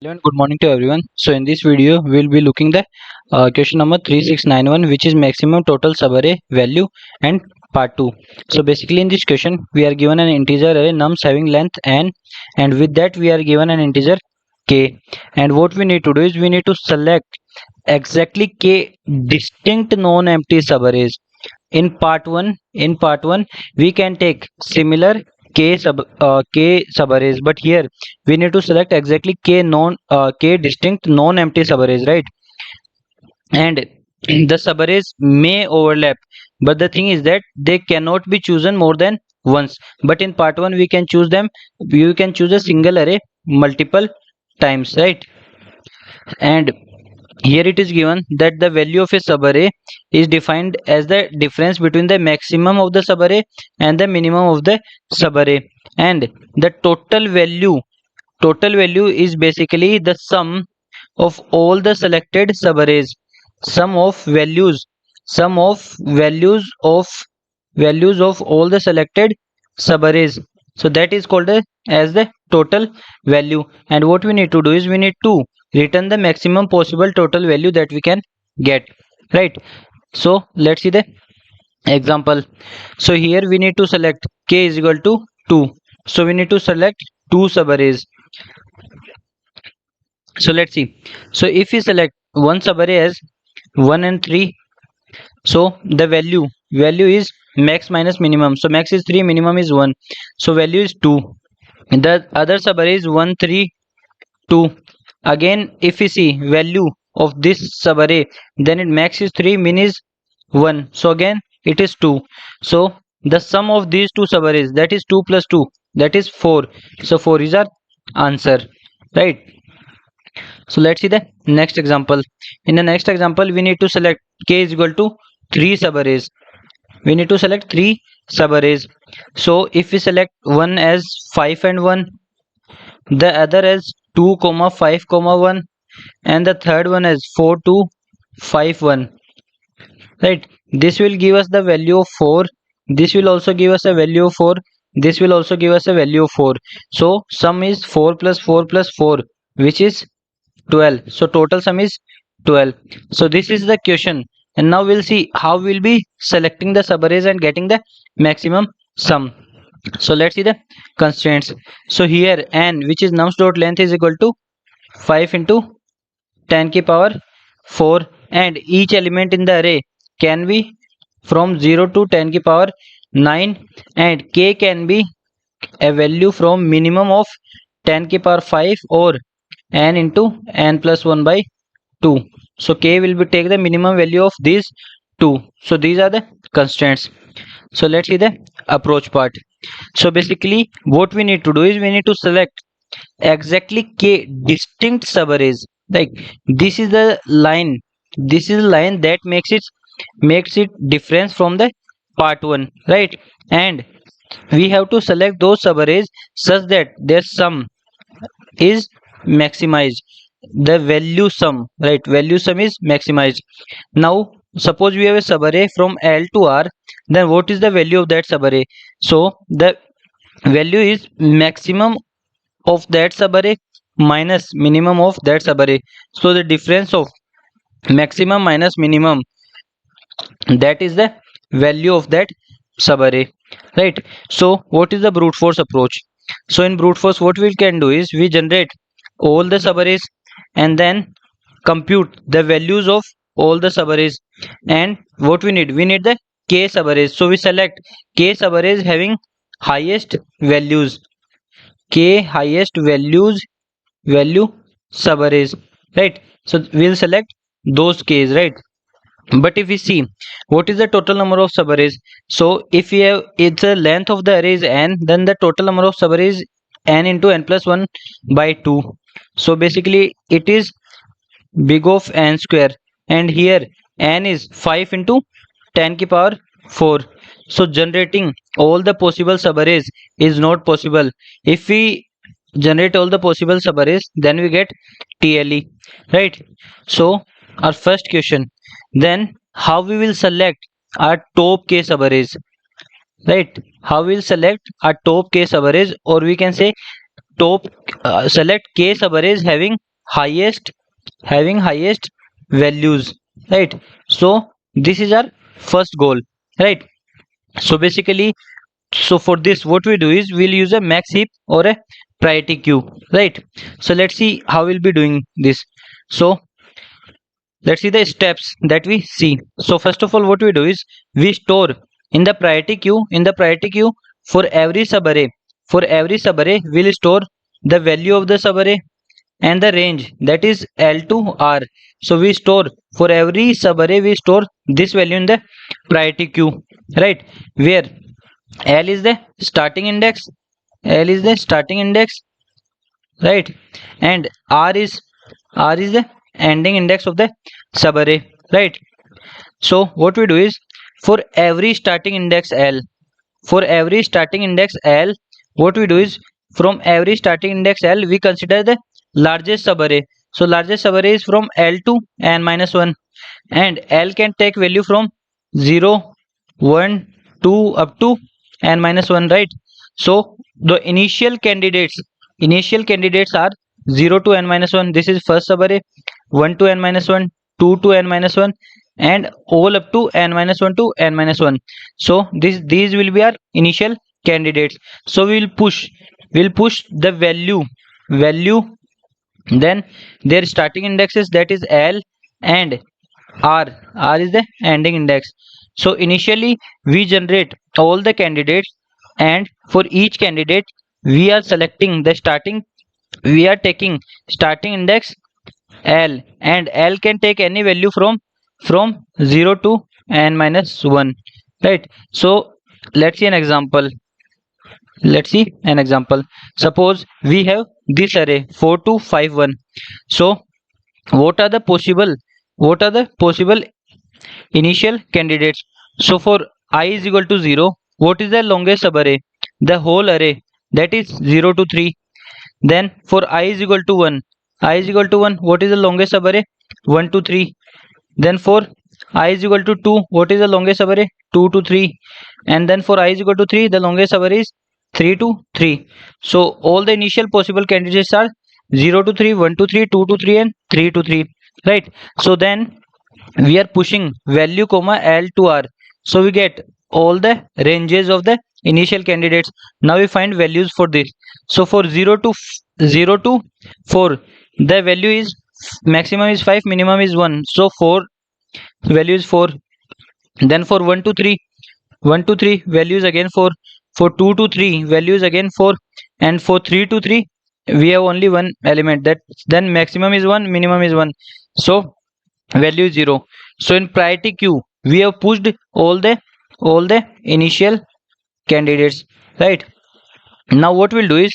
Hello and good morning to everyone. So in this video we will be looking the question number 3691, which is maximum total subarray value, and part 2. So basically in this question we are given an integer array nums having length n, and with that we are given an integer k, and what we need to do is we need to select exactly k distinct non-empty subarrays. In part 1 we can take similar k subarrays, but here we need to select exactly k distinct non empty subarrays, right? And the subarrays may overlap, but the thing is that they cannot be chosen more than once. But in part 1 we can choose them, you can choose a single array multiple times, right? And here it is given that the value of a subarray is defined as the difference between the maximum of the subarray and the minimum of the subarray, and the total value is basically the sum of all the selected subarrays, sum of values sum of values of all the selected subarrays. So that is called as the total value, and what we need to do is we need to return the maximum possible total value that we can get, right? So let's see the example. So here we need to select k is equal to 2, so we need to select two subarrays. So let's see. So if we select one subarray as 1 and 3, so the value is max minus minimum. So max is 3, minimum is 1, so value is 2. The other subarray is 1 3 2. Again if we see value of this subarray, then it max is 3, min is 1, so again it is 2. So the sum of these two subarrays, that is 2 plus 2, that is 4. So 4 is our answer, right? So let's see the next example. In the next example we need to select k is equal to 3 subarrays. We need to select 3 subarrays. So if we select one as 5 and 1, the other as 2 comma 5 comma 1, and the third one as 4 2 5 1, right? This will give us the value of 4, this will also give us a value of 4, this will also give us a value of 4. So sum is 4 plus 4 plus 4, which is 12. So total sum is 12. So this is the question, and now we'll see how we'll be selecting the subarrays and getting the maximum sum. So let's see the constraints. So here n, which is nums dot length, is equal to 5 into 10 की power 4, and each element in the array can be from 0 to 10 की power 9, and k can be a value from minimum of 10 की power 5 or n into n plus 1 by 2. So k will be take the minimum value of these two. So these are the constraints. So let's see the approach part. So basically what we need to do is we need to select exactly k distinct subarrays. Like this is the line, this is the line that makes it difference from the part 1, right? And we have to select those subarrays such that their sum is maximized, the value sum, right? Value sum is maximized. Now suppose we have a subarray from L to R, then what is the value of that subarray? So the value is maximum of that subarray minus minimum of that subarray. So the difference of maximum minus minimum, that is the value of that subarray, right? So what is the brute force approach? So in brute force what we can do is we generate all the subarrays and then compute the values of all the subarrays. And what we need the k subarrays. So we select k subarrays having highest values, k highest value subarrays, right? So we'll select those k's, right? But if we see what is the total number of subarrays, so if we have, it's the length of the array is n, then the total number of subarrays n into n plus 1 by 2. So basically it is big of n square, and here n is 5 into 10 की power 4. So generating all the possible subarrays is not possible. If we generate all the possible subarrays, then we get TLE, right? So our first question, then how we will select our top k subarrays, right? How we will select our top k subarrays, or we can say top select k subarrays having highest values, right? So this is our first goal, right? So basically, so for this what we do is we'll use a max heap or a priority queue, right? So let's see how we'll be doing this. So let's see the steps that we see. So first of all, what we do is we store in the priority queue. In the priority queue, for every subarray, we'll store the value of the subarray and the range, that is L to R. So we store for every subarray, we store this value in the priority queue, right? Where L is the starting index, right? And R is the ending index of the subarray, right? So what we do is for every starting index L, what we do is from every starting index L, we consider the largest subarray. So largest subarray is from L to n minus 1, and L can take value from 0, 1, 2 up to n minus 1, right? So the initial candidates are 0 to n minus 1. This is first subarray. 1 to n minus 1, 2 to n minus 1, and all up to n minus 1 to n minus 1. So these will be our initial candidates. So we'll push the value, then their starting indexes, that is L, and R is the ending index. So initially we generate all the candidates, and for each candidate we are selecting the starting, we are taking starting index L, and L can take any value from 0 to n minus 1, right? So let's see an example. Suppose we have this array 4 to 5 1. So what are the possible initial candidates? So for I is equal to 0, what is the longest subarray? The whole array, that is 0 to 3. Then for I is equal to 1, what is the longest subarray? 1 to 3. Then for I is equal to 2, what is the longest subarray? 2 to 3. And then for I is equal to 3, the longest subarray is 3 to 3. So all the initial possible candidates are 0 to 3, 1 to 3, 2 to 3, and 3 to 3, right? So then we are pushing value comma L to R, so we get all the ranges of the initial candidates. Now we find values for this. So for 0 to 4, the value is maximum is 5, minimum is 1, so 4 value is 4. Then for 1 to 3, value is again 4. For 2 to 3, value is again 4. And for 3 to 3, we have only one element, that then maximum is 1, minimum is 1, so value is 0. So in priority queue we have pushed all the initial candidates, right? Now what we'll do is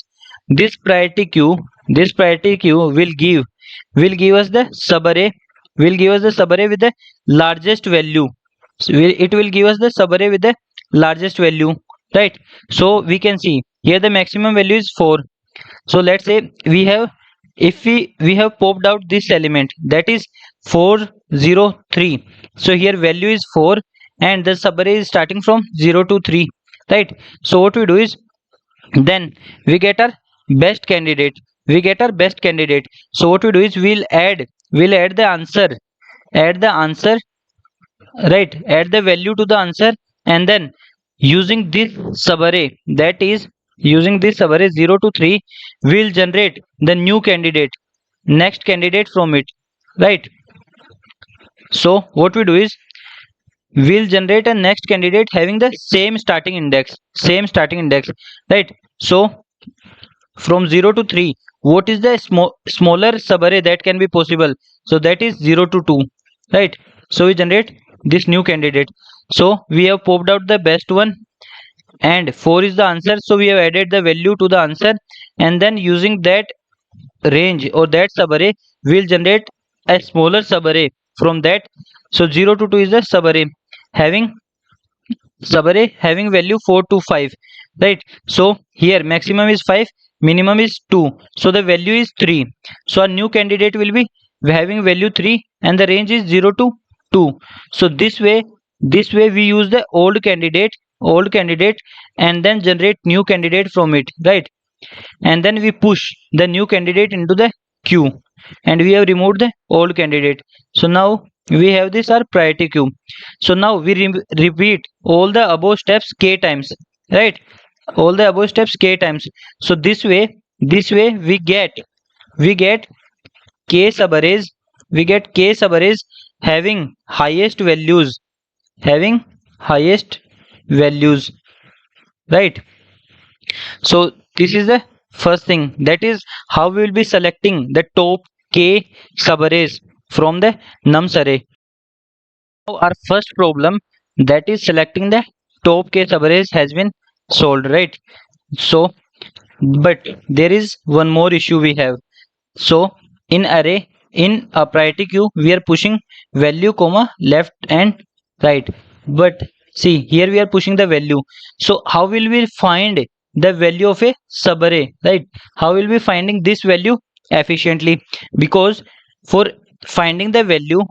this priority queue will give us the subarray, with the largest value. So it will give us the subarray with the largest value, right? So we can see here the maximum value is 4. So let's say we have, if we have popped out this element, that is 403. So here value is 4, and the subarray is starting from 0 to 3, right? So what we do is then we get our best candidate. So what we do is we'll add the answer, right? Add the value to the answer, and then using this subarray, 0 to 3, we'll generate the new candidate, next candidate from it, right? So what we do is we'll generate a next candidate having the same starting index, right? So from 0 to 3, what is the smaller subarray that can be possible? So that is 0 to 2, right? So we generate this new candidate. So we have popped out the best one, and 4 is the answer, so we have added the value to the answer, and then using that range or that subarray, we'll generate a smaller subarray from that. So 0 to 2 is the having having value 4 to 5, right? So here maximum is 5, minimum is 2, so the value is 3. So our new candidate will be having value 3, and the range is 0 to 2. So this way we use the old candidate, and then generate new candidate from it, right? And then we push the new candidate into the queue, and we have removed the old candidate. So now we have this our priority queue. So now we repeat all the above steps k times, right? All the above steps k times. So this way we get k subarrays, we get k subarrays having highest values, having highest values, right? So this is the first thing, that is how we will be selecting the top k subarrays from the nums array. Now our first problem, that is selecting the top k subarrays, has been solved, right? So but there is one more issue we have. So in array, in a priority queue, we are pushing value comma left and right. But see here we are pushing the value. So how will we find the value of a subarray, right? How will we finding this value efficiently? Because for finding the value,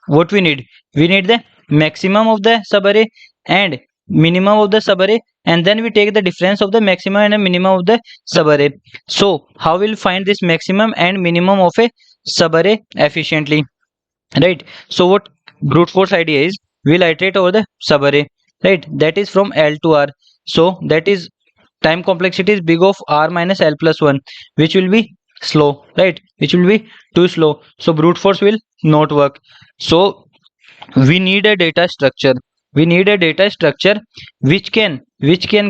what we need? We need the maximum of the subarray and minimum of the subarray, and then we take the difference of the maximum and the minimum of the subarray. So how will find this maximum and minimum of a subarray efficiently, right? So what brute force idea is, we'll iterate over the subarray, right? That is from L to R. So that is time complexity is big of R minus L plus 1, which will be slow, right? Which will be too slow. So brute force will not work. So we need a data structure, we need a data structure which can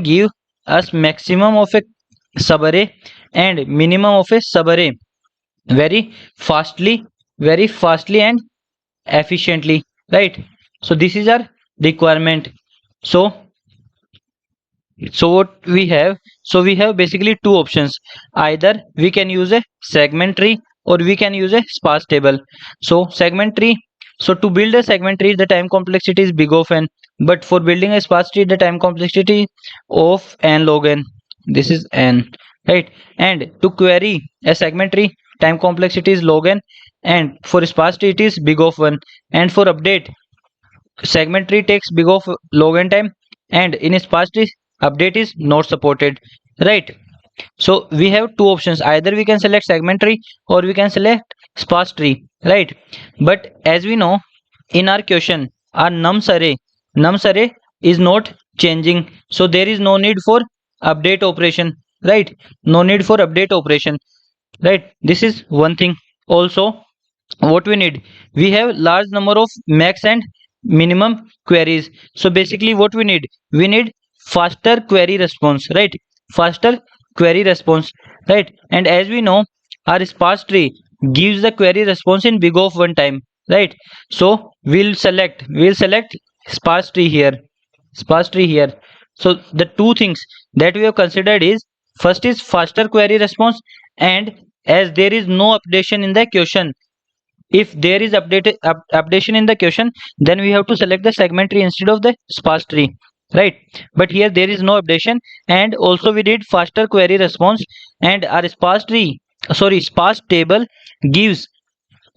give us maximum of a subarray and minimum of a subarray very fastly, very fastly and efficiently, right? So this is our requirement. So what we have, so we have basically two options. Either we can use a segment tree or we can use a sparse table. So segment tree, so to build a segment tree the time complexity is big of n, but for building a sparse tree the time complexity of n log n, this is n, right? And to query a segment tree time complexity is log n, and for sparse tree it is big of 1, and for update segment tree takes big of log n time, and in sparse tree update is not supported, right? So we have two options, either we can select segment tree or we can select sparse tree, right? But as we know, in our question our nums array is not changing, so there is no need for update operation, right? No need for update operation, right? This is one thing. Also what we need, we have large number of max and minimum queries. So basically what we need faster query response, right? Faster query response, right? And as we know, our sparse tree gives the query response in big of one time, right? So we'll select sparse tree here, sparse tree here. So the two things that we have considered is, first is faster query response, and as there is no updation in the question, if there is updation in the question, then we have to select the segment tree instead of the sparse tree, right? But here there is no updation, and also we did faster query response, and our sparse table gives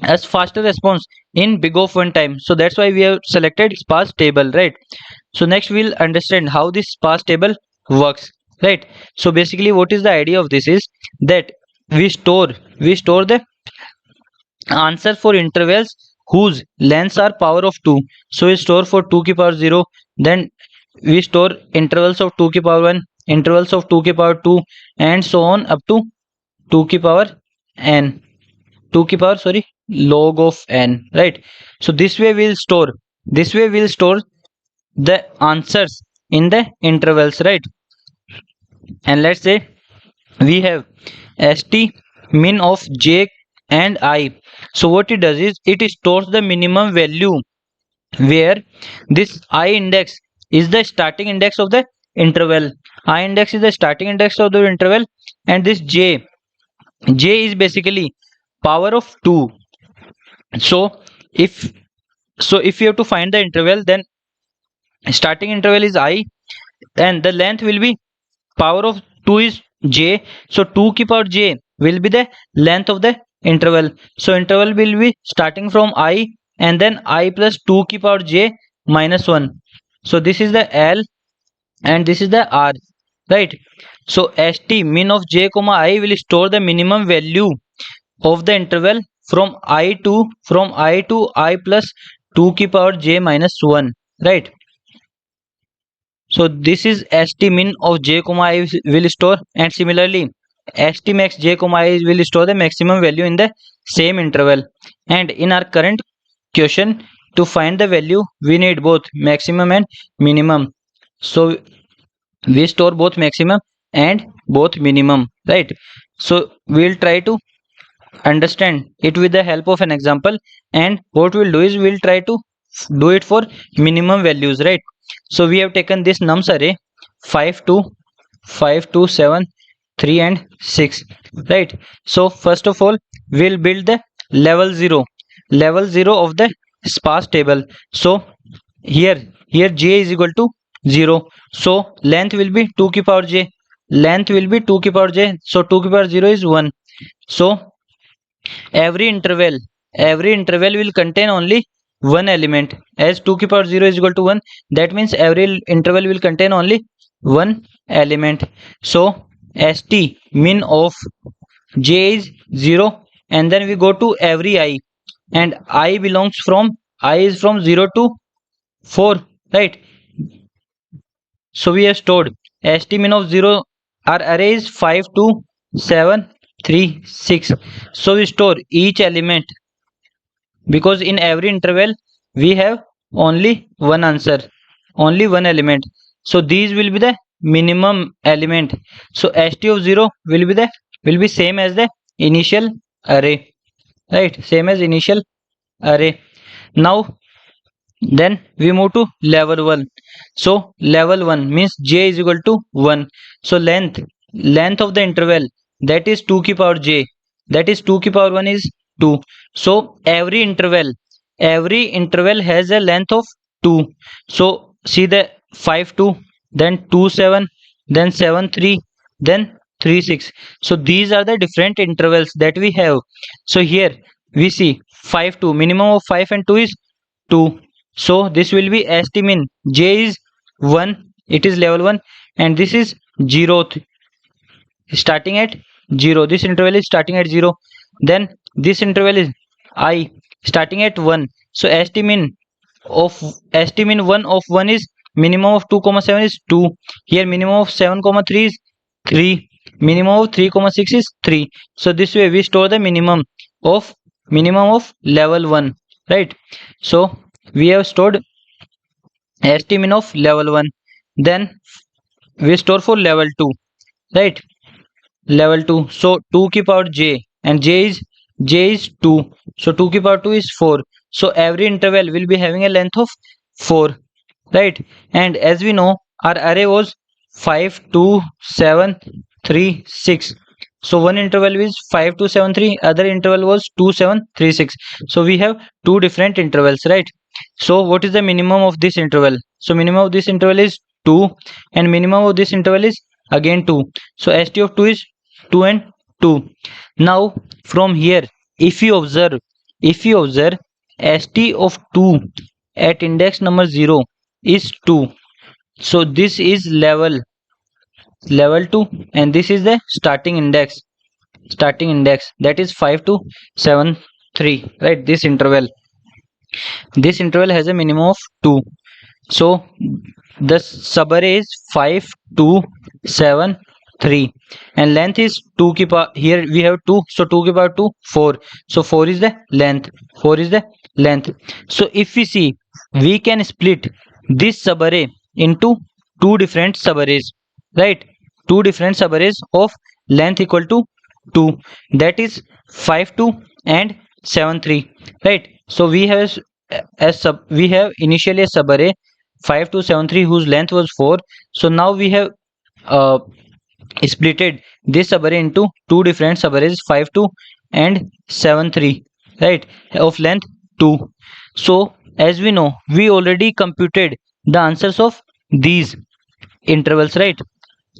us faster response in big of one time, so that's why we have selected sparse table, right? So next we'll understand how this sparse table works, right? So basically what is the idea of this is that we store the answer for intervals whose lengths are power of 2. So we store for 2 ki power 0, then we store intervals of 2 ki power 1, intervals of 2 ki power 2, and so on up to 2 ki power n, 2 ki power log of n, right? So this way we'll store the answers in the intervals, right? And let's say we have st min of j and I. So what it does is it stores the minimum value where this I index is the starting index of the interval. I index is the starting index of the interval, and this j is basically power of 2. So if you have to find the interval, then starting interval is I and the length will be power of 2 is j. So 2 ki power j will be the length of the interval. So interval will be starting from I and then I plus 2 ki power j minus 1. So this is the L and this is the R, right? So st min of j comma I will store the minimum value of the interval from I to I plus 2 की power j minus 1, right? So this is st min of j comma I will store, and similarly st max j comma I will store the maximum value in the same interval. And in our current question, to find the value we need both maximum and minimum. So we store both maximum and both minimum, right? So we'll try to understand it with the help of an example, and what we'll do is we'll try to do it for minimum values, right? So we have taken this nums array 5 2 5 2 7 3 and 6, right? So first of all we'll build the level 0 of the sparse table. So here j is equal to 0, so length will be 2 की power j, length will be 2 की power j, so 2 की power 0 is 1. So every interval will contain only one element, as 2 की power 0 is equal to 1, that means every interval will contain only one element. So st min of j is 0, and then we go to every I, and I is from 0 to 4, right? So we have stored st min of 0, our array is 5 2 7 3 6. So we store each element, because in every interval we have only one answer, only one element. So these will be the minimum element. So st of 0 will be same as the initial array, right? Same as initial array. Now then we move to level 1. So level 1 means j is equal to 1. So length of the interval, that is 2 की power j, that is 2 की power 1 is 2. So every interval has a length of 2. So see the 5 2, then 2 7, then 7 3, then 3 6. So these are the different intervals that we have. So here we see 5 2, minimum of 5 and 2 is 2. So this will be st min, j is 1, it is level 1, and this is 0th, starting at 0, this interval is starting at 0. Then this interval is I, starting at 1. So st min 1 of 1 is minimum of 2 comma 7 is 2. Here minimum of 7 comma 3 is 3, minimum of 3 comma 6 is 3. So this way we store the minimum of level 1, right? So we have stored st min of level 1. Then we store for level 2, right? Level 2, so 2 की power j, and j is 2, so 2 की power 2 is 4. So every interval will be having a length of 4, right? And as we know our array was 5 2 7 3 6. So one interval is 5 2 7 3, other interval was 2 7 3 6. So we have two different intervals, right? So what is the minimum of this interval? So minimum of this interval is 2, and minimum of this interval is again 2. So st of 2 is 2 and 2. Now from here, if you observe st of 2 at index number 0 is 2. So this is level 2, and this is the starting index, that is 5 to 7 3, right? This interval has a minimum of 2. So the subarray is 5 2 7 3, and length is 2 की power, here we have 2, so 2 की power 2 4. So 4 is the length. So if we see, we can split this subarray into two different subarrays, right? Two different subarrays of length equal to 2, that is 5 2 and 7 3, right? So we have we have initially a subarray 5 2 7 3 whose length was 4. So now we have uh, splitted this subarray into two different subarrays 5 2 and 7 3, right, of length 2. So as we know, we already computed the answers of these intervals, right?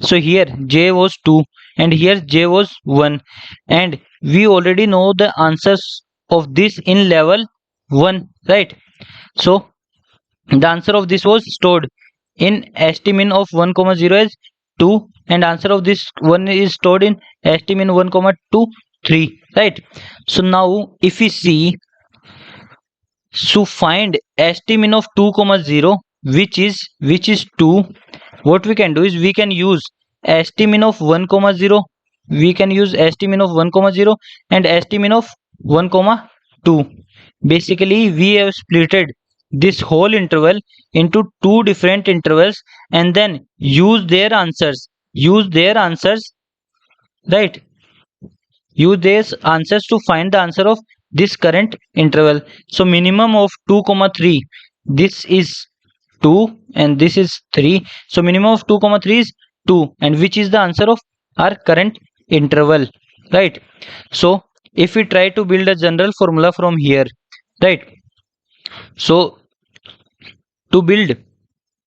So here j was 2 and here j was 1, and we already know the answers of this in level 1, right? So the answer of this was stored in st min of 1 comma 0 as 2, and answer of this one is stored in st min 1 comma 2 3, right? So now if we see, so find st min of 2 comma 0, which is 2. What we can do is we can use st min of 1 comma 0, we can use st min of 1 comma 0 and st min of 1 comma 2. Basically we have splitted this whole interval into two different intervals and then use their answers, right? Use these answers to find the answer of this current interval. So minimum of 2 comma 3, this is 2 and this is 3. So minimum of 2 comma 3 is 2, and which is the answer of our current interval, right? So if we try to build a general formula from here, right? So to build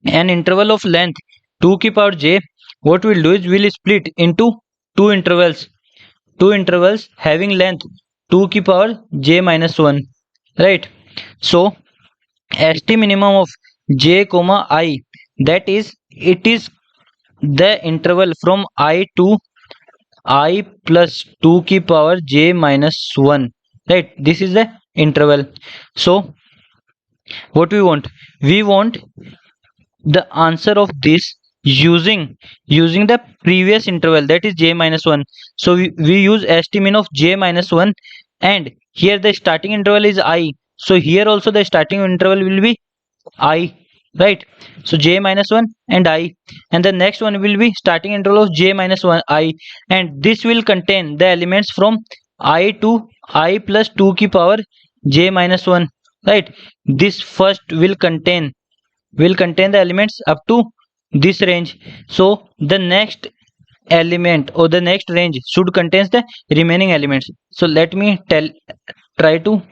an interval of length 2 की power j, what we'll do is we'll split into two intervals having length 2 की power j minus 1, right? So st minimum of j comma I, that is, it is the interval from I to I plus 2 की power j minus 1, right? This is the interval. So what we want the answer of this using the previous interval, that is j minus 1. So we use st min of j minus 1, and here the starting interval is I, so here also the starting interval will be I, right? So j minus 1 and I, and the next one will be starting interval of j minus 1 I, and this will contain the elements from I to I plus 2 की power j minus 1, right? This first will contain the elements up to this range. So the next element or the next range should contains the remaining elements. So let me try to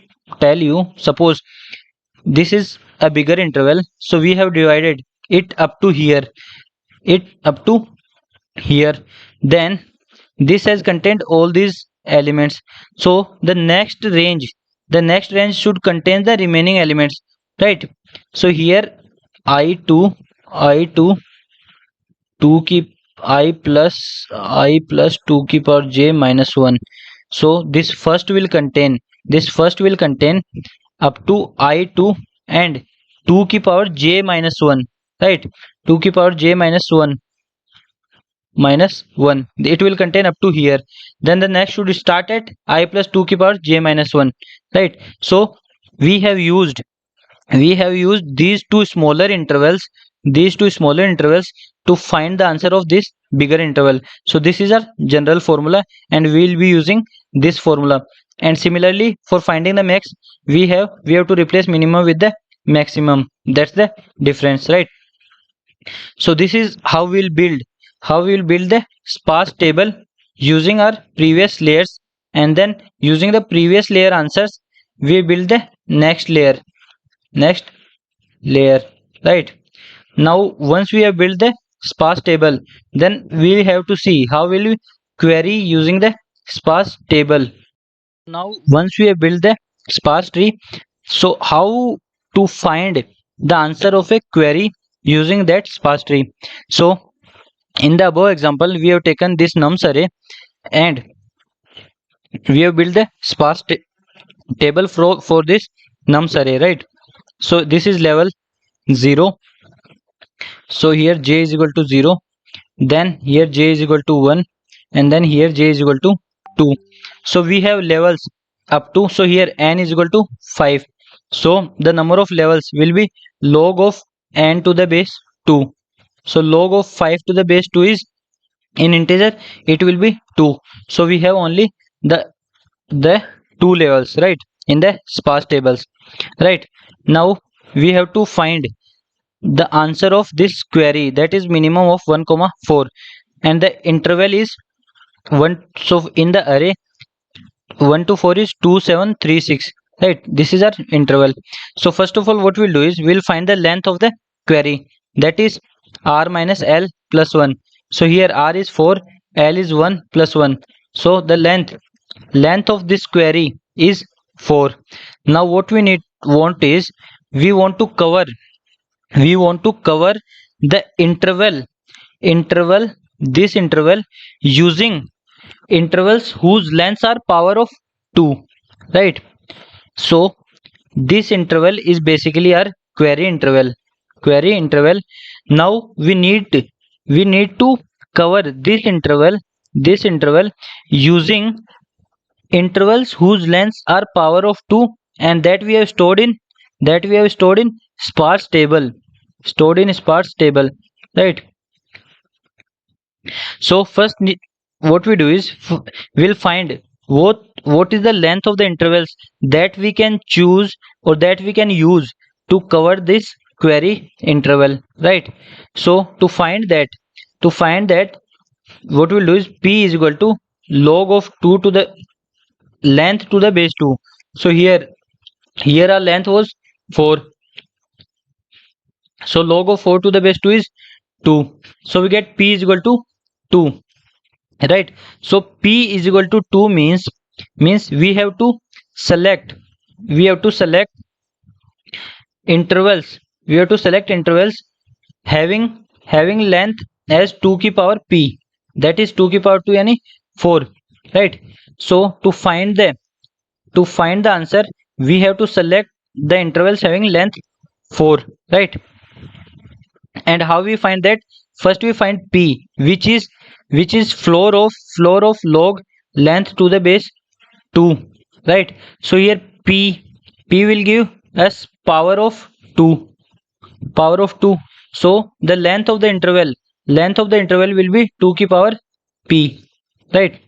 tell you. Suppose this is a bigger interval, so we have divided it up to here. Then this has contained all these elements. So the next range should contain the remaining elements, right? So here I2 I2 2 की I plus 2 की power j minus 1. So this first will contain up to I2 and 2 की power j minus 1, right? 2 की power j minus 1 it will contain up to here. Then the next should start at I plus 2 की power j minus 1, right? So we have used these two smaller intervals to find the answer of this bigger interval. So this is our general formula, and we will be using this formula. And similarly for finding the max, we have to replace minimum with the maximum. That's the difference, right? So this is how we'll build the sparse table using our previous layers, and then using the previous layer answers we build the next layer, right? Now once we have built the sparse table, then we have to see how will we query using the sparse table. Now once we have built the sparse tree, so how to find the answer of a query using that sparse tree? So in the above example we have taken this nums array and we have built the sparse table for this nums array, right? So this is level 0. So here j is equal to 0, then here j is equal to 1, and then here j is equal to 2. So we have levels up to, so here n is equal to 5. So the number of levels will be log of n to the base 2. So log of 5 to the base 2 is, in integer it will be 2. So we have only the two levels, right, in the sparse tables, right? Now we have to find the answer of this query, that is minimum of 1 comma 4, and the interval is 1. So in the array 1 to 4 is 2 7 3 6, right? This is our interval. So first of all what we'll do is we'll find the length of the query, that is r minus l plus 1. So here r is 4, l is 1 plus 1. So the length of this query is 4. Now what we want is we want to cover the interval using intervals whose lengths are power of 2, right? So this interval is basically our query interval. Now we need to cover this interval using intervals whose lengths are power of 2, and that we have stored in sparse table, right? So first what we do is we'll find what is the length of the intervals that we can choose or that we can use to cover this query interval, right? So to find that what we'll do is p is equal to log of 2 to the length to the base 2. So here our length was 4, so log of 4 to the base 2 is 2. So we get p is equal to 2, right? So p is equal to 2 means we have to select intervals having length as 2 की power p, that is 2 की power 2 यानी 4, right? So to find the answer we have to select the intervals having length 4, right? And how we find that? First we find p, which is floor of log length to the base 2, right? So here p will give us power of 2. So the length of the interval will be 2 की power p, right?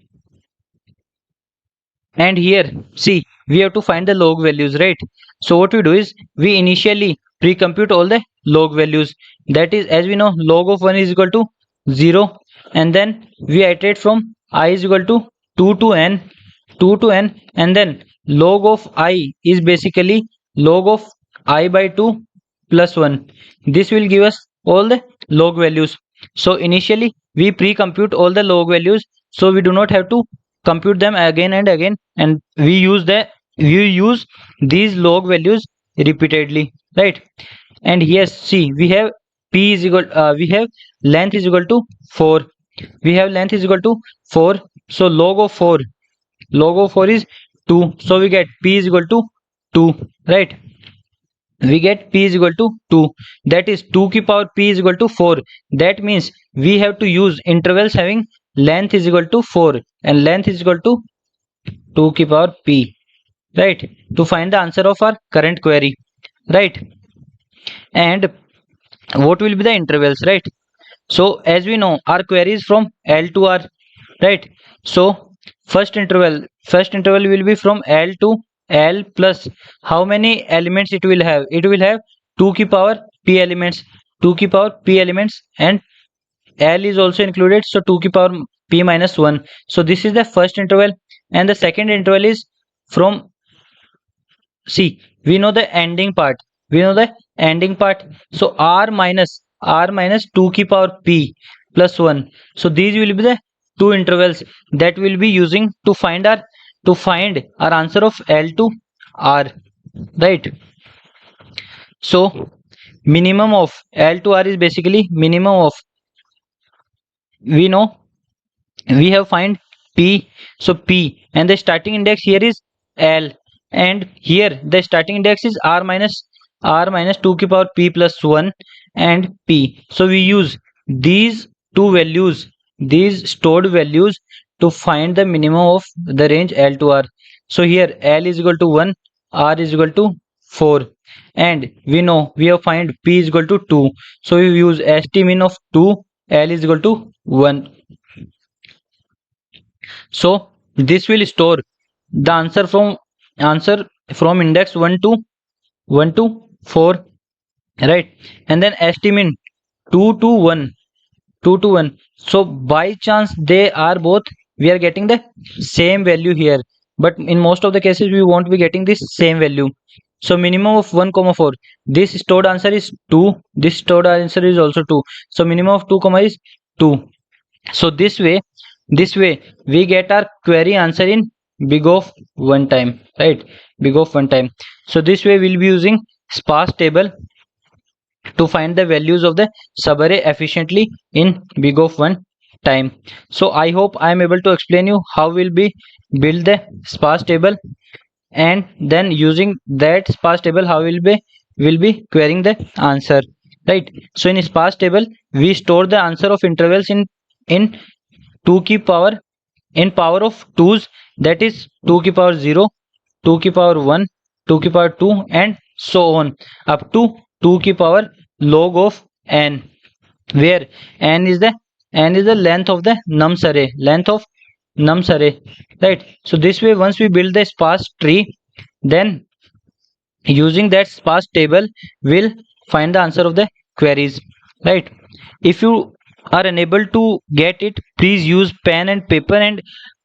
And here see, we have to find the log values, right? So what we do is we initially pre-compute all the log values. That is, as we know, log of 1 is equal to 0, and then we iterate from I is equal to 2 to n, and then log of I is basically log of I by 2 plus 1. This will give us all the log values. So initially we pre-compute all the log values, so we do not have to compute them again and again, and we use these log values repeatedly, right? And yes, see, we have length is equal to 4. So log of 4 is 2, so we get p is equal to 2, right? We get p is equal to 2, that is 2 की power p is equal to 4. That means we have to use intervals having length is equal to 4 and length is equal to 2 की power p, right, to find the answer of our current query, right? And what will be the intervals, right? So as we know, our query is from L to R, right? So first interval will be from L to L plus how many elements it will have? It will have 2 की power p elements, and L is also included, so 2 की power p minus 1. So this is the first interval, and the second interval is from, see, we know the ending part. So r minus 2 की power p plus 1. So these will be the two intervals that we'll be using to find our answer of L to R, right? So minimum of L to R is basically minimum of, we know, we have find p, so p, and the starting index here is L, and here the starting index is r minus 2 की power p plus 1 and p. So we use these two values, these stored values, to find the minimum of the range L to R. So here L is equal to 1, R is equal to 4, and we know we have find p is equal to 2, so we use st min of 2, L is equal to 1. So this will store the answer from index 1 to 4, right? And then estimin 2 to 1, so by chance they are both, we are getting the same value here, but in most of the cases we won't be getting this same value. So minimum of 1 comma 4, this stored answer is 2, this stored answer is also 2, so minimum of 2 comma is 2. So this way we get our query answer in big of one time, right? So this way we'll be using sparse table to find the values of the subarray efficiently in big of one time. So I hope I am able to explain you how will be build the sparse table, and then using that sparse table how will be querying the answer, right? So in sparse table we store the answer of intervals in 2 key power, in power of 2's, that is 2 key power 0, 2 key power 1, 2 key power 2, and so on up to 2 key power log of n, where n is the length of the nums array, length of nums array, right? So this way once we build the sparse tree, then using that sparse table we'll find the answer of the queries, right? If you are unable to get it, please use pen and paper and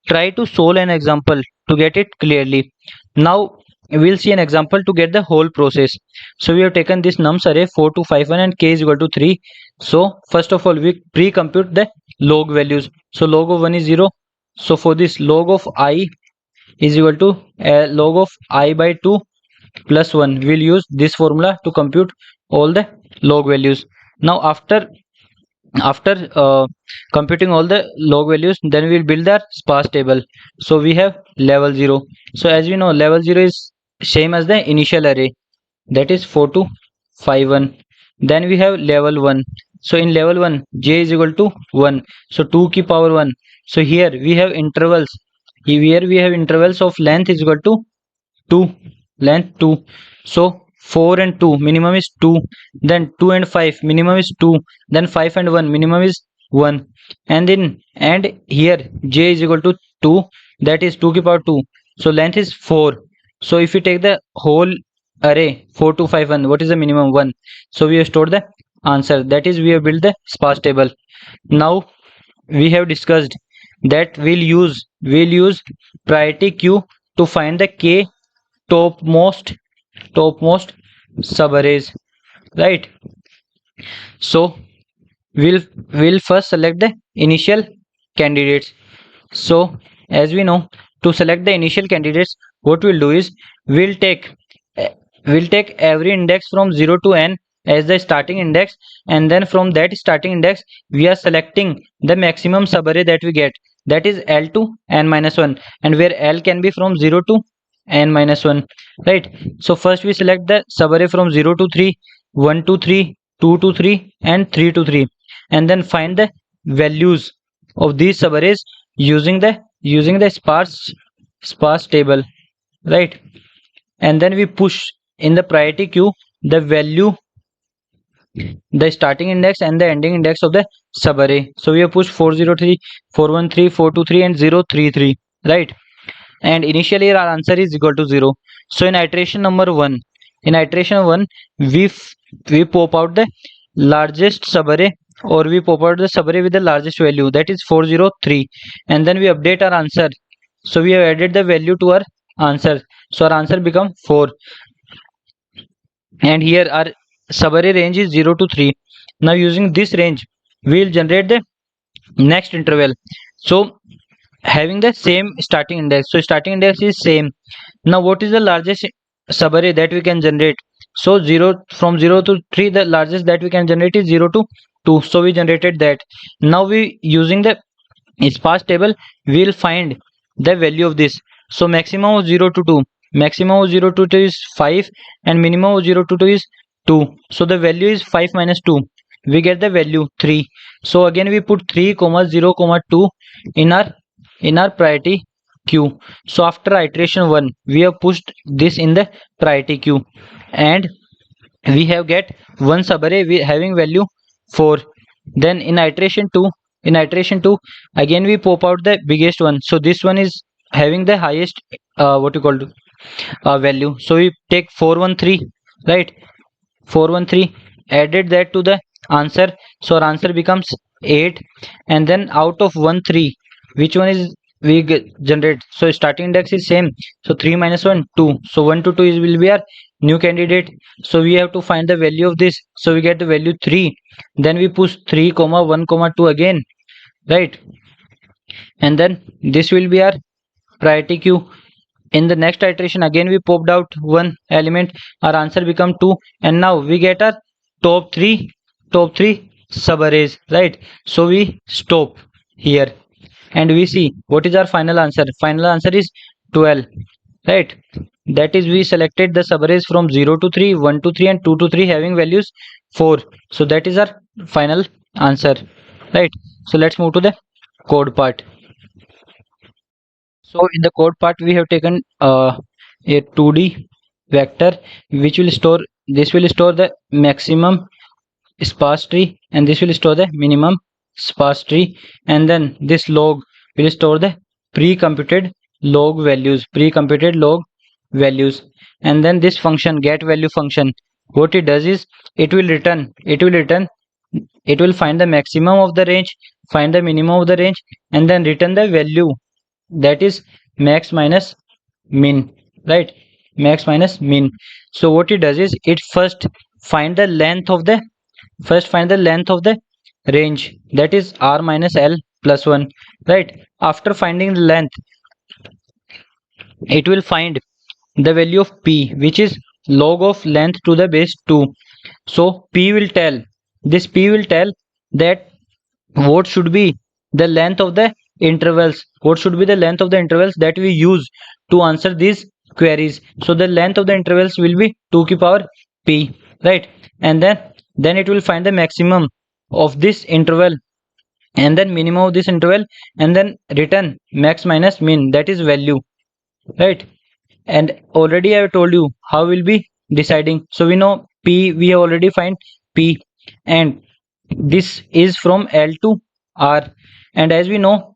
try to solve an example to get it clearly. Now we'll see an example to get the whole process. So we have taken this nums array 4 2 5 1 and k is equal to 3. So first of all we pre-compute the log values. So log of 1 is 0. So for this log of I is equal to log of I by 2 plus 1. We'll use this formula to compute all the log values. Now after computing all the log values, then we'll build our sparse table. So we have level 0. So as we know, level 0 is same as the initial array, that is 4 to 5 1. Then we have level 1. So in level 1 j is equal to 1, so 2 key power 1. So here we have intervals, here we have intervals of length is equal to 2, length 2. So 4 and 2 minimum is 2, then 2 and 5 minimum is 2, then 5 and 1 minimum is 1, and here j is equal to 2, that is 2 ki power 2. So length is 4. So if you take the whole array 4 to 5 1, what is the minimum? 1. So we have stored the answer, that is we have built the sparse table. Now we have discussed that we'll use priority queue to find the k topmost subarrays, right? So we'll first select the initial candidates. So as we know, to select the initial candidates, what we'll do is we'll take every index from 0 to n as the starting index, and then from that starting index we are selecting the maximum subarray that we get, that is L to n minus 1, and where L can be from 0 to n minus 1, right? So first we select the subarray from 0 to 3, 1 to 3, 2 to 3, and 3 to 3, and then find the values of these subarrays using the sparse table, right? And then we push in the priority queue the value, the starting index and the ending index of the subarray. So we have pushed 403, 413, 423, and 033, right? And initially our answer is equal to 0. So in iteration number 1, we pop out the largest subarray, or we pop out the subarray with the largest value, that is 403, and then we update our answer. So we have added the value to our answer, so our answer become 4, and here our subarray range is 0 to 3. Now using this range we will generate the next interval, so having the same starting index. So starting index is same. Now what is the largest subarray that we can generate? So 0 from 0 to 3, the largest that we can generate is 0 to 2, so we generated that. Now we using the sparse table we will find the value of this. So maximum of 0 to 2, maximum of 0 to 2 is 5, and minimum of 0 to 2 is 2. So the value is 5 minus 2, we get the value 3. So again we put 3 comma 0 comma 2 in our priority queue. So after iteration 1 we have pushed this in the priority queue, and we have get one subarray having value 4. Then in iteration 2 again we pop out the biggest one. So this one is having the highest what you call value. So we take 413, right? 413, added that to the answer, so our answer becomes 8. And then out of 1 3, which one is we generate? So starting index is same, so 3 minus 1 2, so 1 to 2 is will be our new candidate. So we have to find the value of this, so we get the value 3. Then we push 3 comma 1 comma 2 again, right? And then this will be our priority queue. In the next iteration again we popped out one element, our answer become 2, and now we get our top 3 subarrays, right? So we stop, here, and we see what is our final answer. Final answer is 12, right? That is, we selected the subarrays from 0 to 3, 1 to 3 and 2 to 3 having values 4. So that is our final answer, right? So let's move to the code part. So in the code part we have taken a 2D vector which will store, this will store the maximum sparse tree and this will store the minimum sparse tree, and then this log will store the pre-computed log values, and then this function get value function, what it does is it will find the maximum of the range, find the minimum of the range, and then return the value, that is max minus min, right? Max minus min. So what it does is it find the length of the find the length of the range, that is r minus l plus 1, right? After finding the length, it will find the value of p, which is log of length to the base 2. So p will tell that what should be the length of the intervals, that we use to answer these queries. So the length of the intervals will be 2 ki power p, right? And then it will find the maximum of this interval and then minimum of this interval, and then return max minus min, that is value, right? And already I have told you how we'll be deciding. So we know p, we have already find p, and this is from L to R, and as we know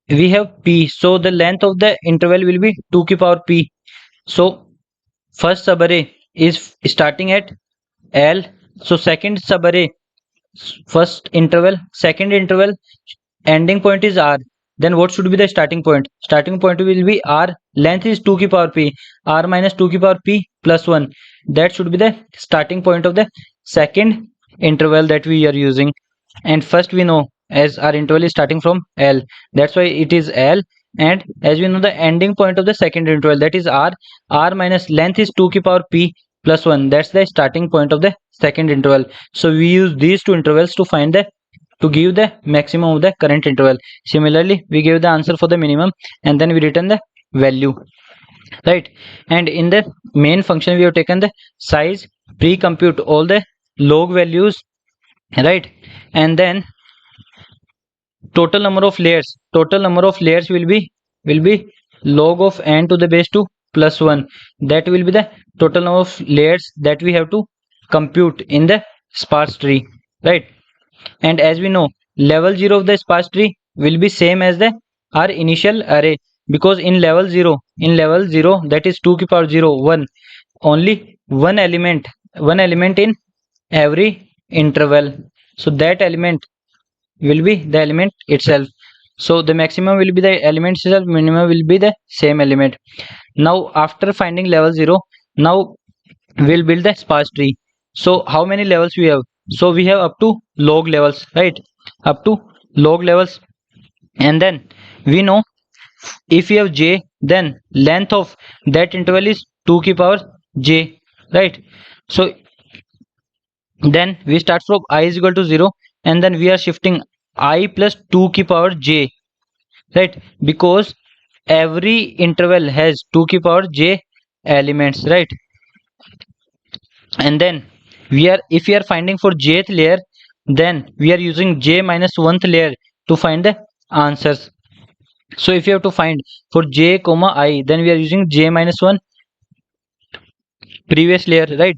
we have p, so the length of the interval will be 2 ki power p. So first subarray is starting at L, so second subarray, first interval, second interval, ending point is R, then what should be the starting point? Starting point will be R, length is 2 ki power p, R minus 2 ki power p plus 1, that should be the starting point of the second interval that we are using. And first we know, as our interval is starting from L, that's why it is L, and as we know the ending point of the second interval, that is R, R minus length is 2 ki power p plus 1, that's the starting point of the second interval. So we use these two intervals to find the, to give the maximum of the current interval. Similarly we give the answer for the minimum and then we return the value, right? And in the main function we have taken the size, pre-compute all the log values, right? And then total number of layers will be log of n to the base 2 plus 1, that will be the total number of layers that we have to compute in the sparse tree, right? And as we know, level 0 of the sparse tree will be same as the our initial array, because in level 0, that is 2 ki power 0 1, only one element in every interval, so that element will be the element itself. So the maximum will be the element itself, minimum will be the same element. Now after finding level 0, now we'll build the sparse tree. So how many levels we have? So we have up to log levels, right? Up to log levels. And then we know if we have j, then length of that interval is 2 ki power j, right? So then we start from I is equal to 0, and then we are shifting I plus 2 ki power j, right? Because every interval has 2 ki power j elements, right? And then if we are finding for jth layer, then we are using j minus 1th layer to find the answers. So if you have to find for j comma I, then we are using j minus 1 previous layer, right?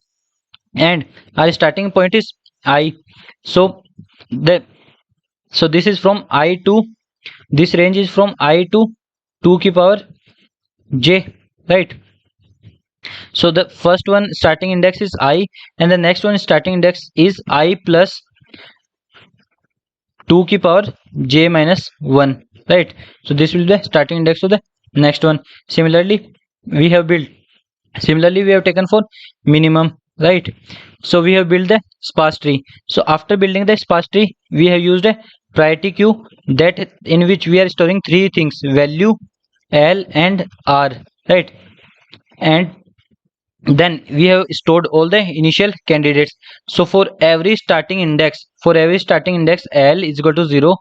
And our starting point is I. So this is from I to, this range is from I to 2 ki power j, right? So the first one starting index is I, and the next one starting index is I plus 2 ki power j minus 1, right? So this will be the starting index of the next one. Similarly we have taken for minimum, right? So we have built the sparse tree. So after building the sparse tree, we have used a priority queue, that in which we are storing three things: value, L and R, right? And then we have stored all the initial candidates. So for every starting index L is equal to 0,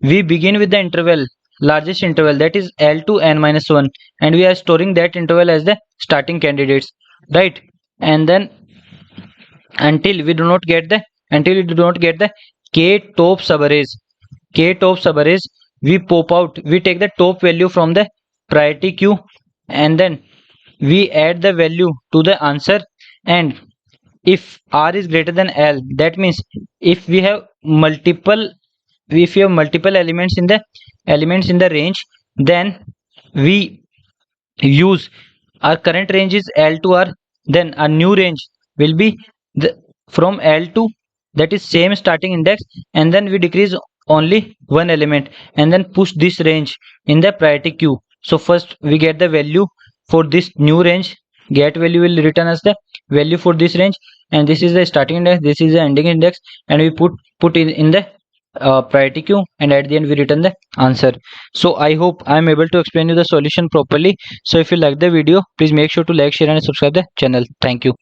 we begin with the interval, largest interval, that is L to n minus 1, and we are storing that interval as the starting candidates, right? And then until we do not get the k top subarrays, we pop out, we take the top value from the priority queue, and then we add the value to the answer. And if r is greater than L, that means if we have multiple, elements in the range, then we use, our current range is L to R, then a new range will be the from L to, that is same starting index, and then we decrease only one element and then push this range in the priority queue. So first we get the value for this new range, get value will return us the value for this range, and this is the starting index, this is the ending index, and we put it in the priority queue, and at the end we return the answer. So I hope I am able to explain you the solution properly. So if you like the video, please make sure to like, share and subscribe the channel. Thank you.